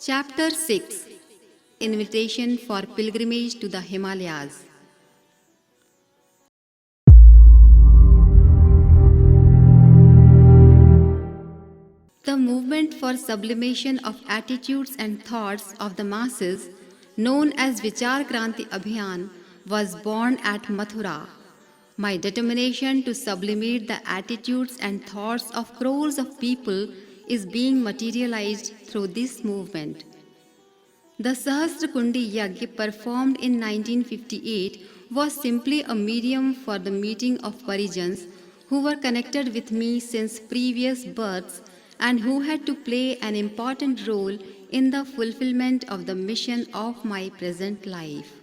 Chapter 6 Invitation for Pilgrimage to the Himalayas. The movement for sublimation of attitudes and thoughts of the masses, known as Vichar Kranti Abhiyan, was born at Mathura. My determination to sublimate the attitudes and thoughts of crores of people is being materialized through this movement. The Sahasrakundi Yagya performed in 1958 was simply a medium for the meeting of Parijans who were connected with me since previous births and who had to play an important role in the fulfillment of the mission of my present life.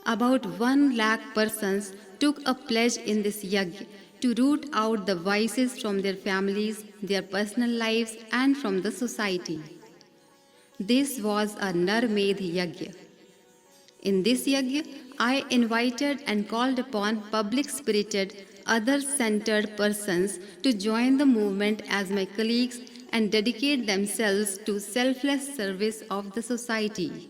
About 1 lakh persons took a pledge in this yagya to root out the vices from their families, their personal lives, and from the society. This was a Narmed Yagya. In this yagya, I invited and called upon public-spirited, other-centered persons to join the movement as my colleagues and dedicate themselves to selfless service of the society.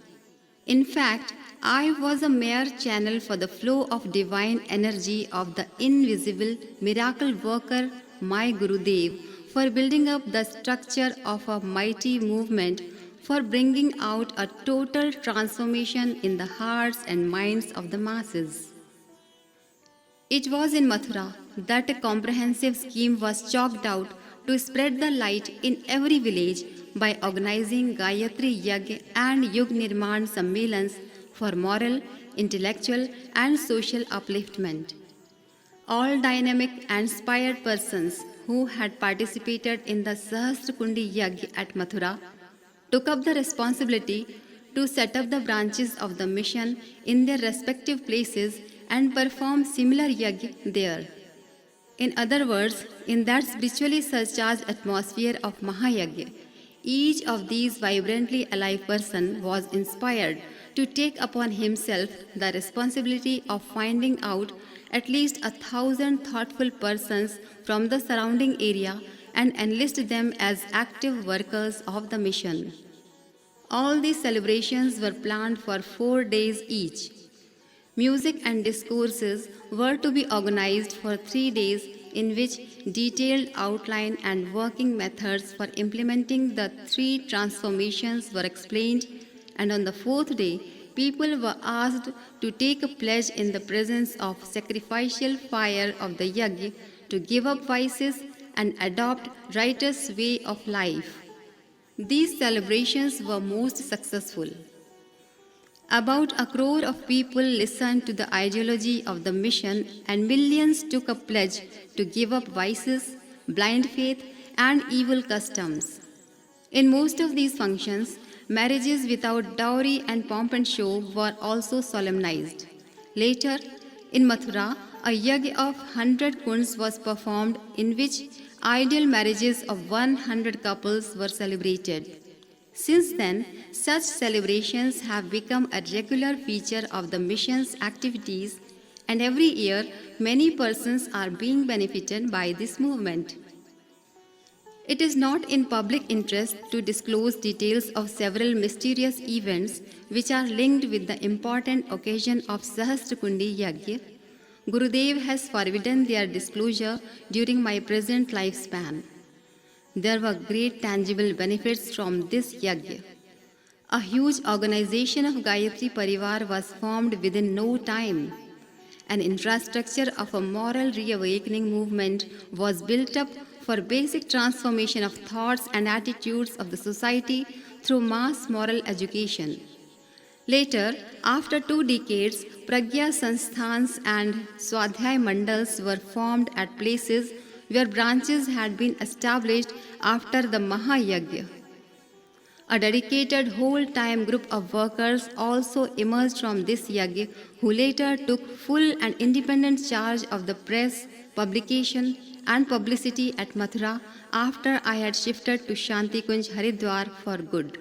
In fact, I was a mere channel for the flow of divine energy of the invisible miracle worker, my Gurudev, for building up the structure of a mighty movement, for bringing out a total transformation in the hearts and minds of the masses. It was in Mathura that a comprehensive scheme was chalked out to spread the light in every village by organizing Gayatri Yagya and Yug Nirman Sammelans for moral, intellectual, and social upliftment. All dynamic and inspired persons who had participated in the Sahasrakundi Yagya at Mathura took up the responsibility to set up the branches of the mission in their respective places and perform similar yagya there. In other words, in that spiritually surcharged atmosphere of Mahayagya, each of these vibrantly alive person was inspired to take upon himself the responsibility of finding out at least 1,000 thoughtful persons from the surrounding area and enlist them as active workers of the mission. All these celebrations were planned for 4 days each. Music and discourses were to be organized for 3 days, in which detailed outline and working methods for implementing the 3 transformations were explained, and on the 4th day, people were asked to take a pledge in the presence of sacrificial fire of the yagya to give up vices and adopt righteous way of life. These celebrations were most successful. About 1 crore of people listened to the ideology of the mission, and millions took a pledge to give up vices, blind faith, and evil customs. In most of these functions, marriages without dowry and pomp and show were also solemnized. Later, in Mathura, a yagya of 100 kunds was performed, in which ideal marriages of 100 couples were celebrated. Since then, such celebrations have become a regular feature of the mission's activities, and every year many persons are being benefited by this movement. It is not in public interest to disclose details of several mysterious events which are linked with the important occasion of Sahasrakundi Yagya. Gurudev has forbidden their disclosure during my present lifespan. There were great tangible benefits from this yagya. A huge organization of Gayatri Parivar was formed within no time. An infrastructure of a moral reawakening movement was built up for basic transformation of thoughts and attitudes of the society through mass moral education. Later, after 2 decades, Pragya Sansthans and Swadhyay Mandals were formed at places where branches had been established after the Mahayagya. A dedicated whole-time group of workers also emerged from this yagya, who later took full and independent charge of the press, publication, and publicity at Mathura after I had shifted to Shantikunj Haridwar for good.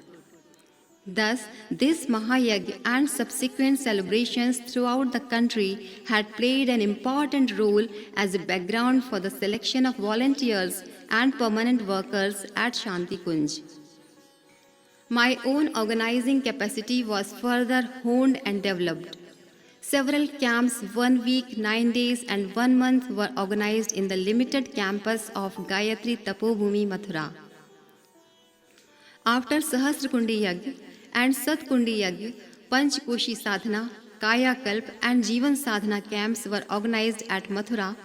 Thus, this Mahayagya and subsequent celebrations throughout the country had played an important role as a background for the selection of volunteers and permanent workers at Shantikunj. My own organizing capacity was further honed and developed. Several camps, 1 week, 9 days, and 1 month were organized in the limited campus of Gayatri Tapobhumi, Mathura. After Sahasrakundi Yagya and Satkundi Yagya, Panchkoshi Sadhana, Kaya Kalp, and Jivan Sadhana camps were organized at Mathura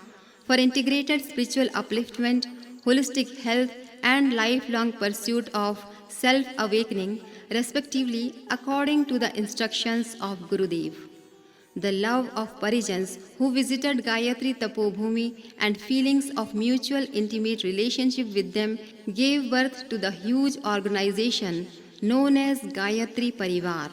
for integrated spiritual upliftment, holistic health, and lifelong pursuit of self-awakening, respectively, according to the instructions of Gurudev. The love of Parijans who visited Gayatri Tapobhumi and feelings of mutual intimate relationship with them gave birth to the huge organization known as Gayatri Parivar.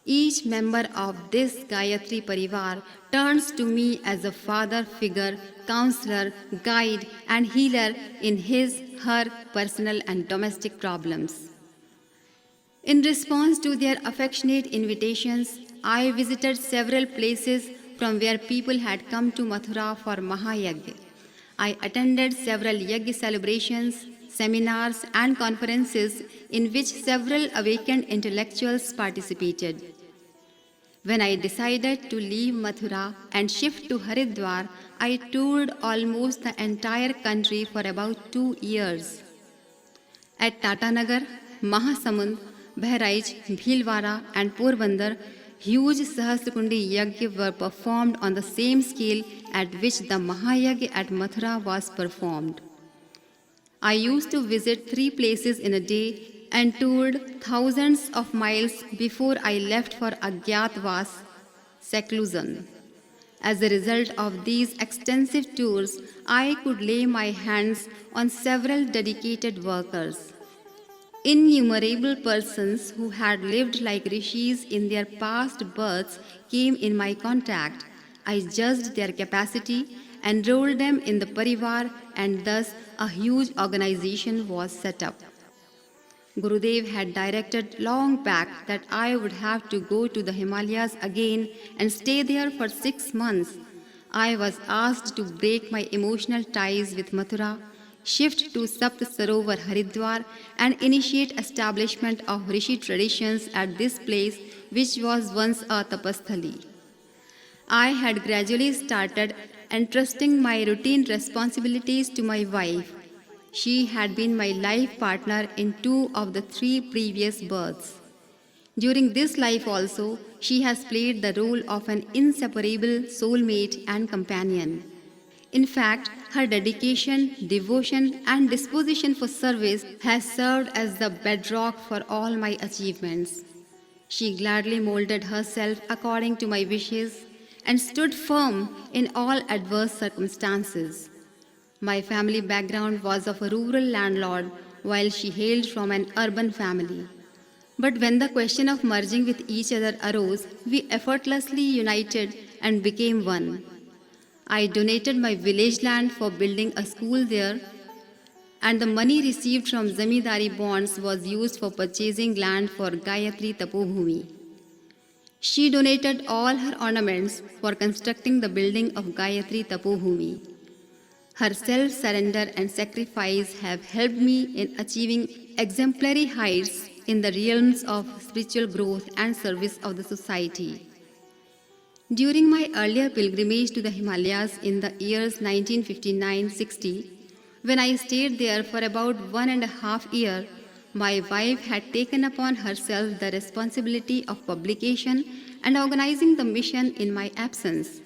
Each member of this Gayatri Parivar turns to me as a father figure, counselor, guide, and healer in his/her personal and domestic problems. In response to their affectionate invitations, I visited several places from where people had come to Mathura for Mahayagya. I attended several Yagya celebrations, seminars, and conferences in which several awakened intellectuals participated. When I decided to leave Mathura and shift to Haridwar, I toured almost the entire country for about 2 years. At Tatanagar, Mahasamund, Bahraich, Bhilwara, and Porbandar, huge Sahasrakundi Yagya were performed on the same scale at which the Mahayagya at Mathura was performed. I used to visit 3 places in a day and toured thousands of miles before I left for Agyatwas, seclusion. As a result of these extensive tours, I could lay my hands on several dedicated workers. Innumerable persons who had lived like rishis in their past births came in my contact. I judged their capacity, enrolled them in the Parivar, and thus a huge organization was set up. Gurudev had directed long back that I would have to go to the Himalayas again and stay there for 6 months. I was asked to break my emotional ties with Mathura, shift to Sapt Sarovar Haridwar, and initiate establishment of Rishi traditions at this place which was once a tapasthali. I had gradually started entrusting my routine responsibilities to my wife. She had been my life partner in 2 of the 3 previous births. During this life also, she has played the role of an inseparable soulmate and companion. In fact, her dedication, devotion, and disposition for service has served as the bedrock for all my achievements. She gladly molded herself according to my wishes and stood firm in all adverse circumstances. My family background was of a rural landlord, while she hailed from an urban family. But when the question of merging with each other arose, we effortlessly united and became one. I donated my village land for building a school there, and the money received from Zamindari bonds was used for purchasing land for Gayatri Tapobhumi. She donated all her ornaments for constructing the building of Gayatri Tapobhumi. Her self-surrender and sacrifice have helped me in achieving exemplary heights in the realms of spiritual growth and service of the society. During my earlier pilgrimage to the Himalayas in the years 1959-60, when I stayed there for about 1.5 years, my wife had taken upon herself the responsibility of publication and organizing the mission in my absence.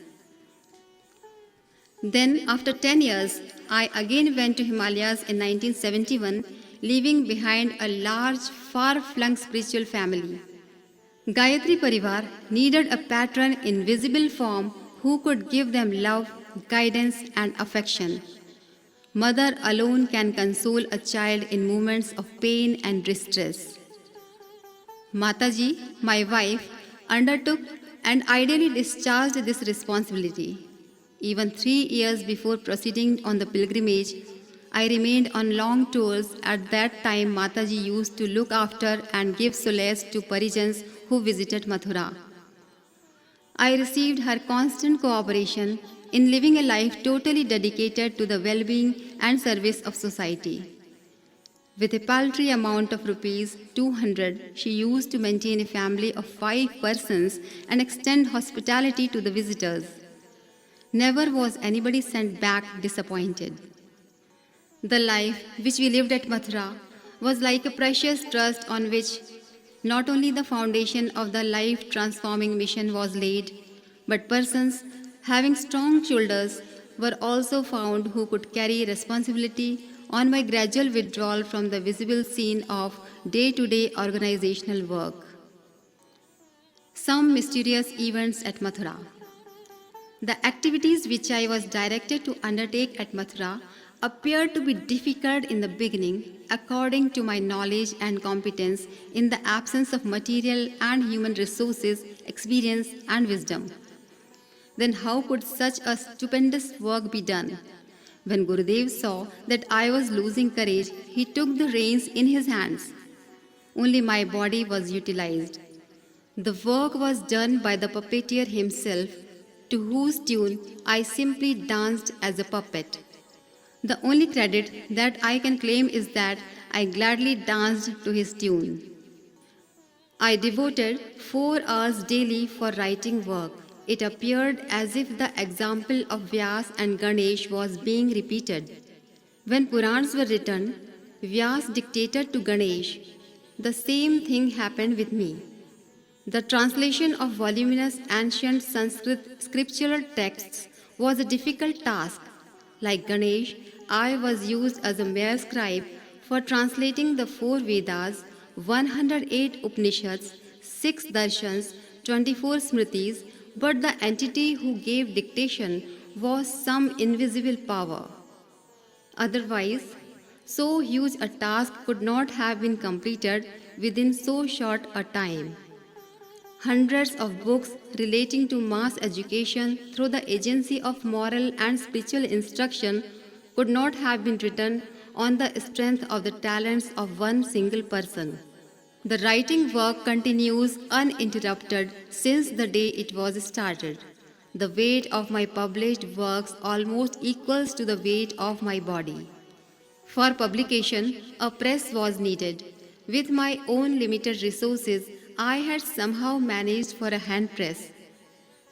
Then, after 10 years, I again went to Himalayas in 1971, leaving behind a large, far-flung spiritual family. Gayatri Parivar needed a patron in visible form who could give them love, guidance, and affection. Mother alone can console a child in moments of pain and distress. Mataji, my wife, undertook and ideally discharged this responsibility. Even 3 years before proceeding on the pilgrimage, I remained on long tours. At that time, Mataji used to look after and give solace to Parijans who visited Mathura. I received her constant cooperation in living a life totally dedicated to the well-being and service of society. With a paltry amount of rupees 200, she used to maintain a family of 5 persons and extend hospitality to the visitors. Never was anybody sent back disappointed. The life which we lived at Mathura was like a precious trust on which not only the foundation of the life transforming mission was laid, but persons having strong shoulders were also found who could carry responsibility on my gradual withdrawal from the visible scene of day to day organizational work. Some mysterious events at Mathura. The activities which I was directed to undertake at Mathura appeared to be difficult in the beginning according to my knowledge and competence in the absence of material and human resources, experience and wisdom. Then how could such a stupendous work be done? When Gurudev saw that I was losing courage, he took the reins in his hands. Only my body was utilized. The work was done by the puppeteer himself, to whose tune I simply danced as a puppet. The only credit that I can claim is that I gladly danced to his tune. I devoted 4 hours daily for writing work. It appeared as if the example of Vyas and Ganesh was being repeated. When Purans were written, Vyas dictated to Ganesh. The same thing happened with me. The translation of voluminous ancient Sanskrit scriptural texts was a difficult task. Like Ganesh, I was used as a mere scribe for translating the 4 Vedas, 108 Upanishads, 6 Darshans, 24 Smritis, but the entity who gave dictation was some invisible power. Otherwise, so huge a task could not have been completed within so short a time. Hundreds of books relating to mass education through the agency of moral and spiritual instruction could not have been written on the strength of the talents of one single person. The writing work continues uninterrupted since the day it was started. The weight of my published works almost equals to the weight of my body. For publication, a press was needed. With my own limited resources, I had somehow managed for a hand press.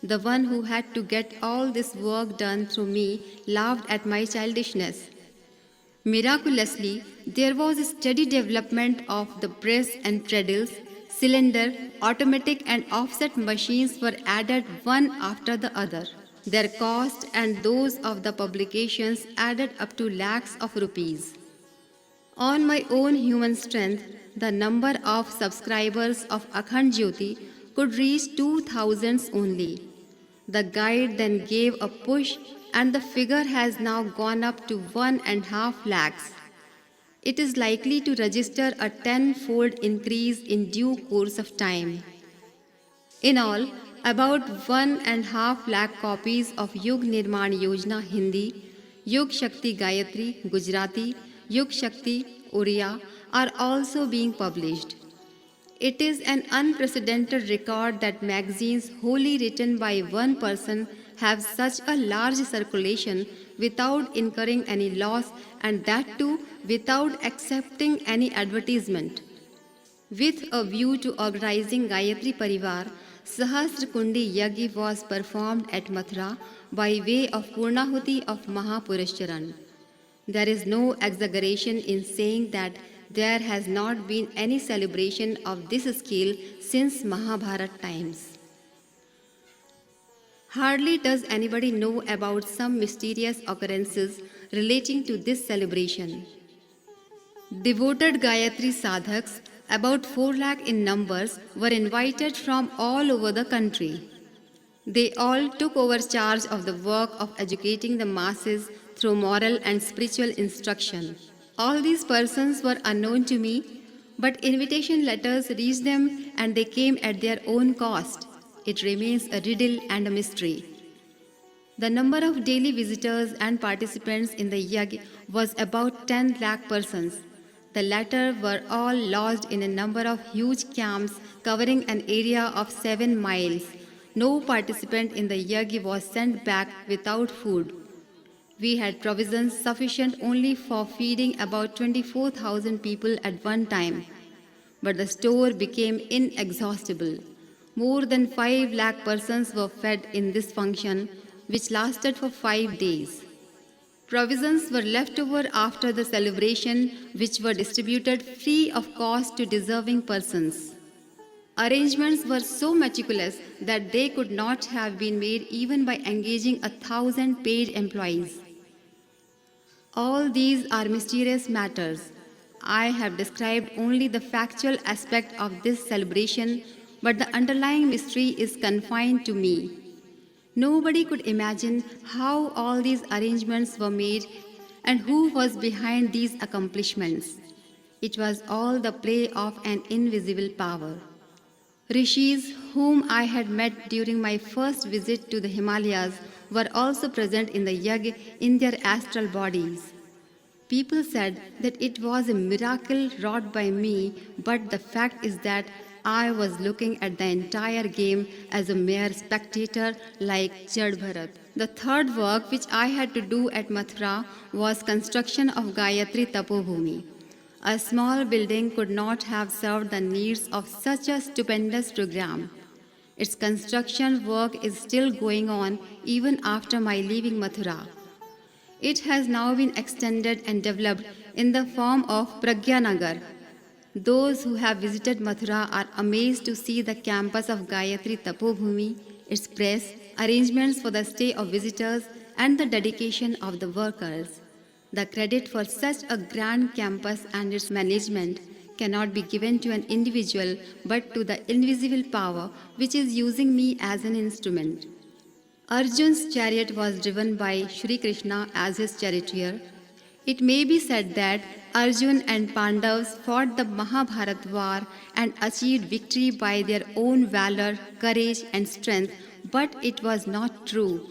The one who had to get all this work done through me laughed at my childishness. Miraculously, there was a steady development of the press and treadles, cylinder, automatic and offset machines were added one after the other. Their cost and those of the publications added up to lakhs of rupees. On my own human strength, the number of subscribers of Akhand Jyoti could reach 2,000 only. The guide then gave a push and the figure has now gone up to 1.5 lakhs. It is likely to register a 10-fold increase in due course of time. In all, about 1.5 lakh copies of Yug Nirman Yojana Hindi, Yug Shakti Gayatri Gujarati, Yug Shakti Oriya are also being published. It is an unprecedented record that magazines wholly written by one person have such a large circulation without incurring any loss, and that too without accepting any advertisement. With a view to organizing Gayatri Parivar, Sahasra Kundi Yagya was performed at Mathura by way of Purnahuti of Mahapurusharan. There is no exaggeration in saying that there has not been any celebration of this scale since Mahabharata times. Hardly does anybody know about some mysterious occurrences relating to this celebration. Devoted Gayatri sadhaks, about 4 lakh in numbers, were invited from all over the country. They all took over charge of the work of educating the masses through moral and spiritual instruction. All these persons were unknown to me, but invitation letters reached them and they came at their own cost. It remains a riddle and a mystery. The number of daily visitors and participants in the yajna was about 10 lakh persons. The latter were all lodged in a number of huge camps covering an area of 7 miles. No participant in the yajna was sent back without food. We had provisions sufficient only for feeding about 24,000 people at one time, but the store became inexhaustible. More than 5 lakh persons were fed in this function, which lasted for 5 days. Provisions were left over after the celebration, which were distributed free of cost to deserving persons. Arrangements were so meticulous that they could not have been made even by engaging 1,000 paid employees. All these are mysterious matters. I have described only the factual aspect of this celebration, but the underlying mystery is confined to me. Nobody could imagine how all these arrangements were made and who was behind these accomplishments. It was all the play of an invisible power. Rishis, whom I had met during my first visit to the Himalayas, were also present in the yajna in their astral bodies. People said that it was a miracle wrought by me, but the fact is that I was looking at the entire game as a mere spectator like Jad Bharat. The third work which I had to do at Mathura was construction of Gayatri Tapobhumi. A small building could not have served the needs of such a stupendous program. Its construction work is still going on even after my leaving Mathura. It has now been extended and developed in the form of Pragyanagar. Those who have visited Mathura are amazed to see the campus of Gayatri Tapobhumi, its press, arrangements for the stay of visitors, and the dedication of the workers. The credit for such a grand campus and its management cannot be given to an individual but to the invisible power which is using me as an instrument. Arjun's chariot was driven by Shri Krishna as his charioteer. It may be said that Arjun and Pandavas fought the Mahabharat war and achieved victory by their own valor, courage, and strength, but it was not true.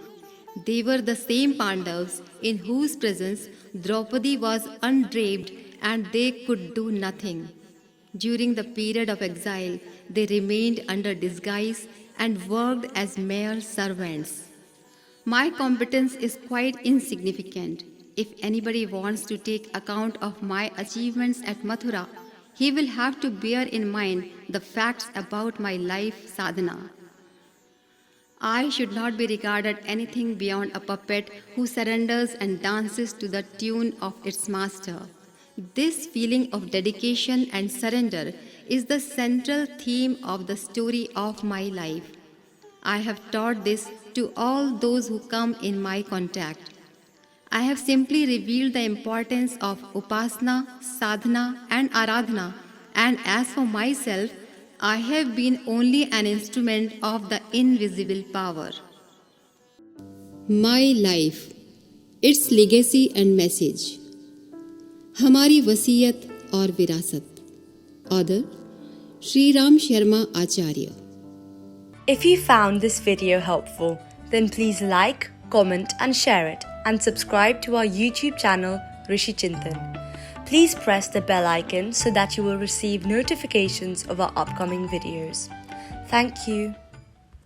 They were the same Pandavas in whose presence Draupadi was undraped and they could do nothing. During the period of exile, they remained under disguise and worked as mere servants. My competence is quite insignificant. If anybody wants to take account of my achievements at Mathura, he will have to bear in mind the facts about my life sadhana. I should not be regarded anything beyond a puppet who surrenders and dances to the tune of its master. This feeling of dedication and surrender is the central theme of the story of my life. I have taught this to all those who come in my contact. I have simply revealed the importance of upasana, sadhana, and aradhana, and as for myself, I have been only an instrument of the invisible power. My life, its legacy and message. हमारी वसीयत और विरासत. Author Shri Ram Sharma Acharya. If you found this video helpful, then please like, comment and share it, and subscribe to our YouTube channel Rishi Chintan. Please press the bell icon so that you will receive notifications of our upcoming videos. Thank you.